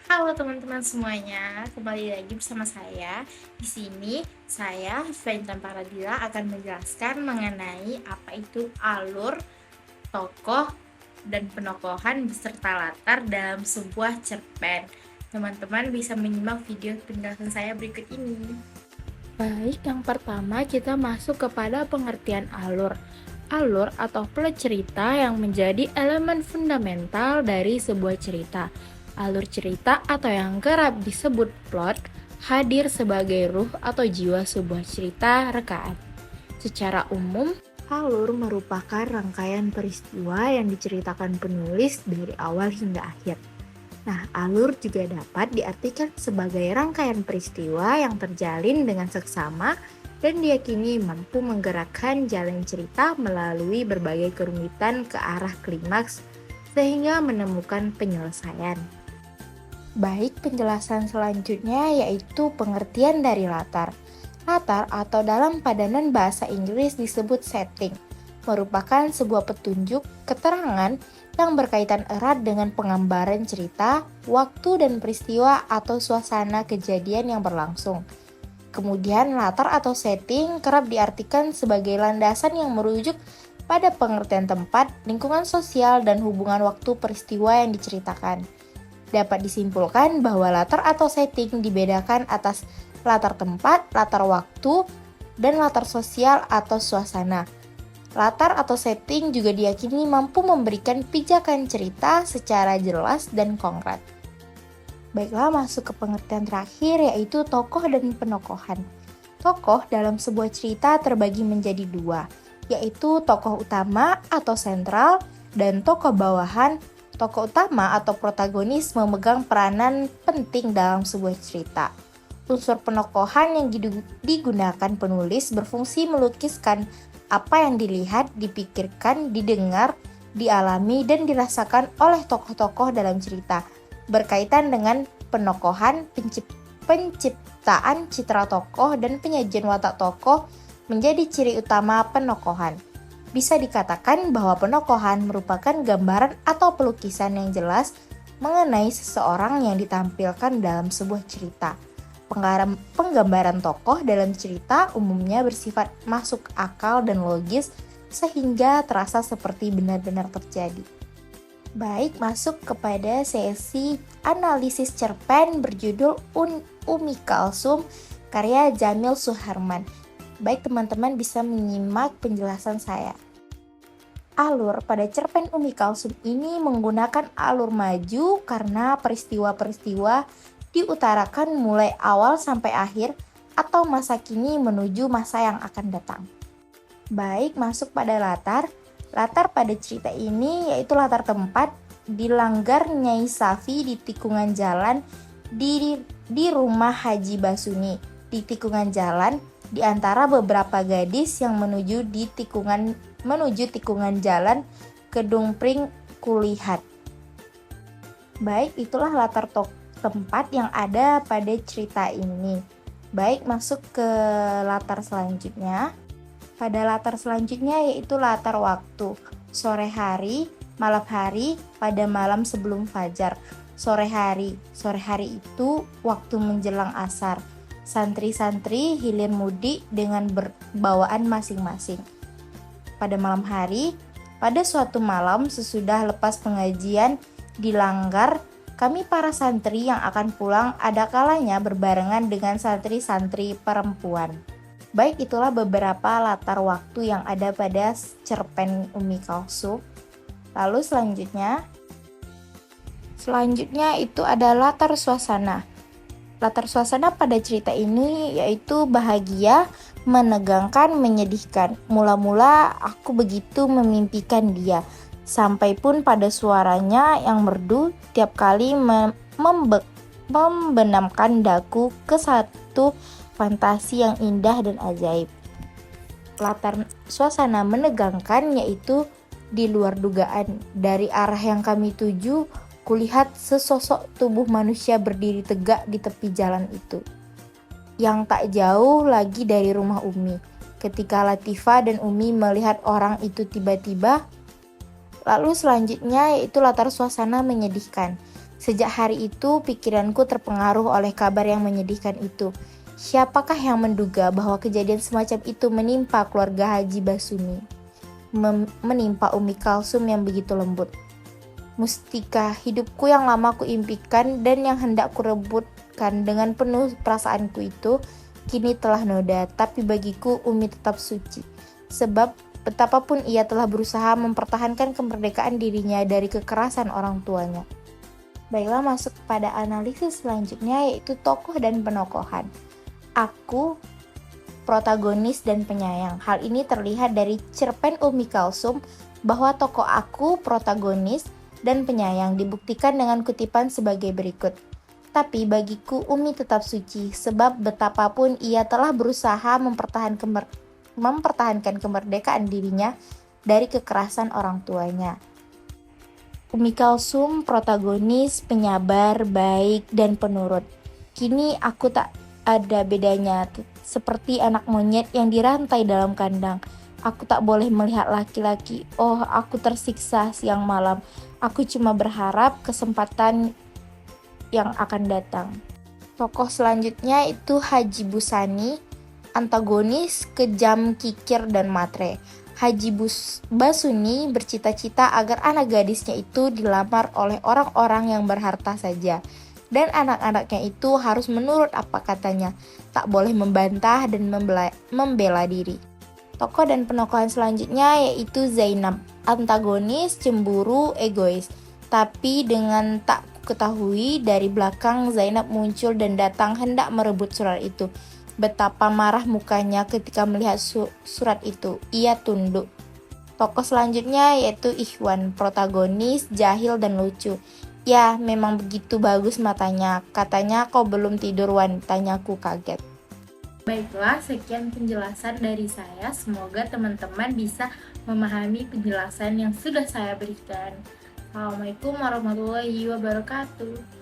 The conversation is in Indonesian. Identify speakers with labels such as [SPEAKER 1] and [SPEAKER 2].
[SPEAKER 1] Halo teman-teman semuanya, kembali lagi bersama saya. Di sini saya Fenton Paradila akan menjelaskan mengenai apa itu alur, tokoh, dan penokohan beserta latar dalam sebuah cerpen. Teman-teman bisa menyimak video penjelasan saya berikut ini. Baik, yang pertama kita masuk kepada pengertian alur. Alur atau plot cerita yang menjadi elemen fundamental dari sebuah cerita. Alur cerita atau yang kerap disebut plot hadir sebagai ruh atau jiwa sebuah cerita rekaan. Secara umum, alur merupakan rangkaian peristiwa yang diceritakan penulis dari awal hingga akhir. Nah, alur juga dapat diartikan sebagai rangkaian peristiwa yang terjalin dengan seksama dan diyakini mampu menggerakkan jalan cerita melalui berbagai kerumitan ke arah klimaks sehingga menemukan penyelesaian. Baik, penjelasan selanjutnya yaitu pengertian dari latar. Latar atau dalam padanan bahasa Inggris disebut setting, merupakan sebuah petunjuk, keterangan yang berkaitan erat dengan penggambaran cerita, waktu dan peristiwa atau suasana kejadian yang berlangsung. Kemudian latar atau setting kerap diartikan sebagai landasan yang merujuk pada pengertian tempat, lingkungan sosial, dan hubungan waktu peristiwa yang diceritakan. Dapat disimpulkan bahwa latar atau setting dibedakan atas latar tempat, latar waktu, dan latar sosial atau suasana. Latar atau setting juga diyakini mampu memberikan pijakan cerita secara jelas dan konkret. Baiklah, masuk ke pengertian terakhir yaitu tokoh dan penokohan. Tokoh dalam sebuah cerita terbagi menjadi dua, yaitu tokoh utama atau sentral dan tokoh bawahan. Tokoh utama atau protagonis memegang peranan penting dalam sebuah cerita. Unsur penokohan yang digunakan penulis berfungsi melukiskan apa yang dilihat, dipikirkan, didengar, dialami, dan dirasakan oleh tokoh-tokoh dalam cerita, berkaitan dengan penokohan, penciptaan citra tokoh, dan penyajian watak tokoh menjadi ciri utama penokohan. Bisa dikatakan bahwa penokohan merupakan gambaran atau pelukisan yang jelas mengenai seseorang yang ditampilkan dalam sebuah cerita. Penggambaran tokoh dalam cerita umumnya bersifat masuk akal dan logis sehingga terasa seperti benar-benar terjadi. Baik, masuk kepada sesi analisis cerpen berjudul Umi Kalsum karya Jamil Suharman. Baik, teman-teman bisa menyimak penjelasan saya. Alur pada cerpen Umi Kalsum ini menggunakan alur maju karena peristiwa-peristiwa diutarakan mulai awal sampai akhir atau masa kini menuju masa yang akan datang. Baik, masuk pada latar. Latar pada cerita ini yaitu latar tempat di Langgar Nyai Safi di tikungan jalan di rumah Haji Basuni. Di tikungan jalan di antara beberapa gadis yang menuju tikungan jalan Kedung Pring Kulihat. Baik, itulah latar tempat yang ada pada cerita ini. Baik, masuk ke latar selanjutnya. Pada latar selanjutnya yaitu latar waktu. Sore hari, malam hari, pada malam sebelum fajar. Sore hari itu waktu menjelang asar. Santri-santri hilir mudik dengan berbawaan masing-masing. Pada malam hari, pada suatu malam sesudah lepas pengajian di Langgar, kami para santri yang akan pulang ada kalanya berbarengan dengan santri-santri perempuan. Baik, itulah beberapa latar waktu yang ada pada cerpen Umi Kalsum. Lalu selanjutnya itu ada latar suasana. Latar suasana pada cerita ini yaitu bahagia, menegangkan, menyedihkan. Mula-mula aku begitu memimpikan dia. Sampai pun pada suaranya yang merdu tiap kali membenamkan daku ke satu fantasi yang indah dan ajaib. Latar suasana menegangkan yaitu di luar dugaan. Dari arah yang kami tuju, kulihat sesosok tubuh manusia berdiri tegak di tepi jalan itu, yang tak jauh lagi dari rumah Umi. Ketika Latifah dan Umi melihat orang itu tiba-tiba. Lalu selanjutnya yaitu latar suasana menyedihkan.
[SPEAKER 2] Sejak hari itu, pikiranku terpengaruh oleh kabar yang menyedihkan itu. Siapakah yang menduga bahwa kejadian semacam itu menimpa keluarga Haji Basuni, menimpa Umi Kalsum yang begitu lembut. Mustika hidupku yang lama kuimpikan dan yang hendak kurebutkan dengan penuh perasaanku itu, kini telah noda, tapi bagiku Umi tetap suci. Sebab betapapun ia telah berusaha mempertahankan kemerdekaan dirinya dari kekerasan orang tuanya. Baiklah, masuk kepada analisis selanjutnya, yaitu tokoh dan penokohan. Aku, protagonis dan penyayang. Hal ini terlihat dari cerpen Umi Kalsum bahwa tokoh aku, protagonis dan penyayang dibuktikan dengan kutipan sebagai berikut. Tapi bagiku Umi tetap suci, sebab betapapun ia telah berusaha mempertahankan kemerdekaan dirinya dari kekerasan orang tuanya. Umi Kalsum, protagonis, penyabar, baik, dan penurut. Kini aku tak ada bedanya, seperti anak monyet yang dirantai dalam kandang. Aku tak boleh melihat laki-laki. Oh, aku tersiksa siang malam. Aku cuma berharap kesempatan yang akan datang. Tokoh selanjutnya itu Haji Busani, antagonis, kejam, kikir, dan matre. Haji Basuni bercita-cita agar anak gadisnya itu dilamar oleh orang-orang yang berharta saja. Dan anak-anaknya itu harus menurut apa katanya, tak boleh membantah dan membela diri. Tokoh dan penokohan selanjutnya yaitu Zainab, antagonis, cemburu, egois. Tapi dengan tak ketahui, dari belakang Zainab muncul dan datang hendak merebut surat itu. Betapa marah mukanya ketika melihat surat itu. Ia tunduk. Tokoh selanjutnya yaitu Ikhwan, protagonis, jahil dan lucu. Ya, memang begitu bagus matanya. Katanya kau belum tidur Wan, tanyaku kaget.
[SPEAKER 1] Baiklah, sekian penjelasan dari saya. Semoga teman-teman bisa memahami penjelasan yang sudah saya berikan. Assalamualaikum warahmatullahi wabarakatuh.